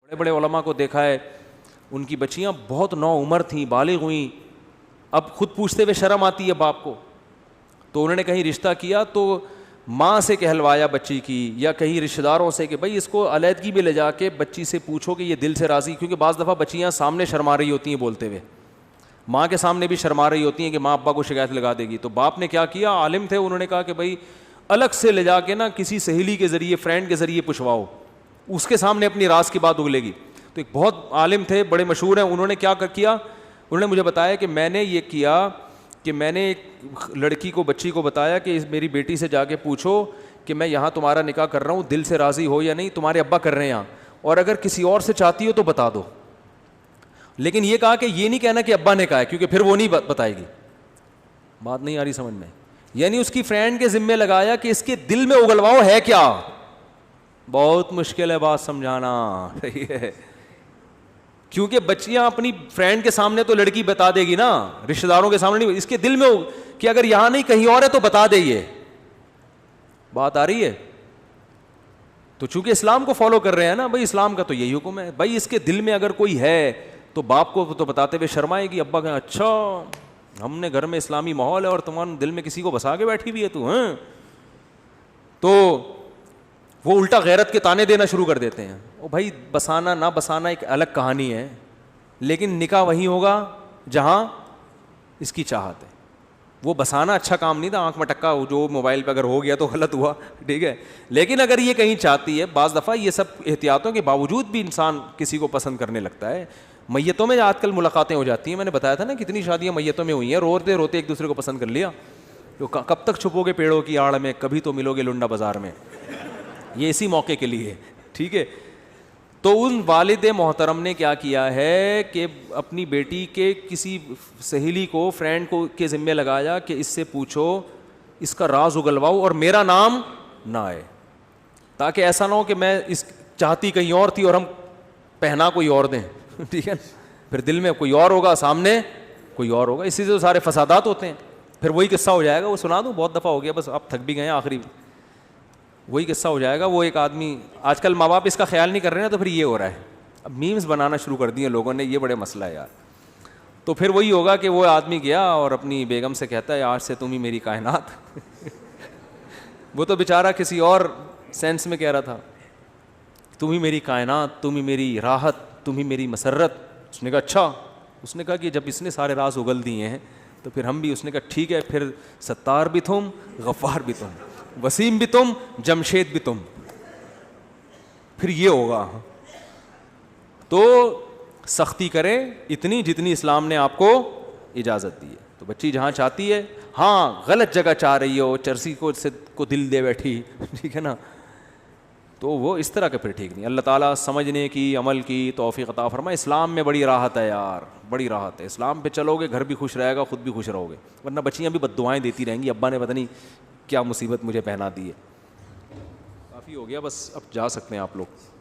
بڑے بڑے علماء کو دیکھا ہے ان کی بچیاں بہت نو عمر تھیں، بالغ ہوئیں، اب خود پوچھتے ہوئے شرم آتی ہے باپ کو، تو انہوں نے کہیں رشتہ کیا تو ماں سے کہلوایا بچی کی یا کہیں رشتہ داروں سے کہ بھائی اس کو علیحدگی میں لے جا کے بچی سے پوچھو کہ یہ دل سے راضی، کیونکہ بعض دفعہ بچیاں سامنے شرما رہی ہوتی ہیں بولتے ہوئے، ماں کے سامنے بھی شرما رہی ہوتی ہیں کہ ماں ابا کو شکایت لگا دے گی. تو باپ نے کیا کیا، عالم تھے، انہوں نے کہا کہ بھائی الگ سے لے جا کے نا کسی سہیلی کے ذریعے، فرینڈ کے ذریعے پوچھواؤ، اس کے سامنے اپنی راز کی بات اگلے گی. تو ایک بہت عالم تھے، بڑے مشہور ہیں، انہوں نے کیا کیا، انہوں نے مجھے بتایا کہ میں نے یہ کیا کہ میں نے ایک لڑکی کو، بچی کو بتایا کہ میری بیٹی سے جا کے پوچھو کہ میں یہاں تمہارا نکاح کر رہا ہوں، دل سے راضی ہو یا نہیں، تمہارے ابا کر رہے ہیں یہاں، اور اگر کسی اور سے چاہتی ہو تو بتا دو. لیکن یہ کہا کہ یہ نہیں کہنا کہ ابا نے کہا ہے، کیونکہ پھر وہ نہیں بتائے گی. بات نہیں آ رہی سمجھ میں؟ یعنی اس کی فرینڈ کے ذمے لگایا کہ اس کے دل میں اگلواؤ ہے کیا. بہت مشکل ہے بات سمجھانا، کیونکہ بچیاں اپنی فرینڈ کے سامنے تو لڑکی بتا دے گی نا، رشتہ داروں کے سامنے نہیں، اس کے دل میں کہ اگر یہاں نہیں کہیں اور ہے تو بتا دے. یہ بات آ رہی ہے؟ تو چونکہ اسلام کو فالو کر رہے ہیں نا بھائی، اسلام کا تو یہی حکم ہے بھائی، اس کے دل میں اگر کوئی ہے تو باپ کو تو بتاتے ہوئے شرمائے گی. ابا کہیں اچھا ہم نے گھر میں اسلامی ماحول ہے اور تمہارے دل میں کسی کو بسا کے بیٹھی بھی ہے تو ہیں، تو وہ الٹا غیرت کے تانے دینا شروع کر دیتے ہیں. او بھائی بسانا نہ بسانا ایک الگ کہانی ہے، لیکن نکاح وہی ہوگا جہاں اس کی چاہت ہے. وہ بسانا اچھا کام نہیں تھا، آنکھ مٹکا جو موبائل پہ اگر ہو گیا تو غلط ہوا، ٹھیک ہے. لیکن اگر یہ کہیں چاہتی ہے، بعض دفعہ یہ سب احتیاطوں کے باوجود بھی انسان کسی کو پسند کرنے لگتا ہے. میتوں میں آج کل ملاقاتیں ہو جاتی ہیں، میں نے بتایا تھا نا کتنی شادیاں میتوں میں ہوئی ہیں، روتے روتے ایک دوسرے کو پسند کر لیا. تو کب تک چھپو گے پیڑوں کی آڑ میں، کبھی تو ملو گے لنڈا بازار میں. یہ اسی موقع کے لیے، ٹھیک ہے. تو ان والد محترم نے کیا کیا ہے کہ اپنی بیٹی کے کسی سہیلی کو، فرینڈ کو کے ذمے لگایا کہ اس سے پوچھو، اس کا راز اگلواؤ اور میرا نام نہ آئے، تاکہ ایسا نہ ہو کہ میں اس چاہتی کہیں اور تھی اور ہم پہنا کوئی اور دیں، ٹھیک ہے. پھر دل میں کوئی اور ہوگا، سامنے کوئی اور ہوگا. اسی سے تو سارے فسادات ہوتے ہیں. پھر وہی قصہ ہو جائے گا، وہ سنا دوں، بہت دفعہ ہو گیا، بس اب تھک بھی گئے ہیں، آخری وہی قصہ ہو جائے گا. وہ ایک آدمی، آج کل ماں باپ اس کا خیال نہیں کر رہے نا، تو پھر یہ ہو رہا ہے، اب میمز بنانا شروع کر دیے لوگوں نے، یہ بڑے مسئلہ ہے یار. تو پھر وہی ہوگا کہ وہ آدمی گیا اور اپنی بیگم سے کہتا ہے آج سے تم ہی میری کائنات. وہ تو بیچارہ کسی اور سینس میں کہہ رہا تھا، تم ہی میری کائنات، تم ہی میری راحت، تم ہی میری مسرت. اس نے کہا اچھا. اس نے کہا کہ جب اس نے سارے راز اگل دیے ہیں تو پھر ہم بھی. اس نے کہا ٹھیک ہے، پھر ستار بھی تم، غفار بھی تم، وسیم بھی تم، جمشید بھی تم. پھر یہ ہوگا. تو سختی کرے اتنی جتنی اسلام نے آپ کو اجازت دی ہے. تو بچی جہاں چاہتی ہے، ہاں غلط جگہ چاہ رہی ہو، چرسی کو دل دے بیٹھی، ٹھیک ہے نا، تو وہ اس طرح کا پھر ٹھیک نہیں. اللہ تعالیٰ سمجھنے کی، عمل کی توفیق عطا فرمائے. اسلام میں بڑی راحت ہے یار، بڑی راحت ہے. اسلام پہ چلو گے، گھر بھی خوش رہے گا، خود بھی خوش رہو گے. ورنہ بچیاں بھی بد دعائیں دیتی رہیں گی، ابا نے پتہ نہیں کیا مصیبت مجھے پہنا دی ہے. کافی ہو گیا، بس اب جا سکتے ہیں آپ لوگ.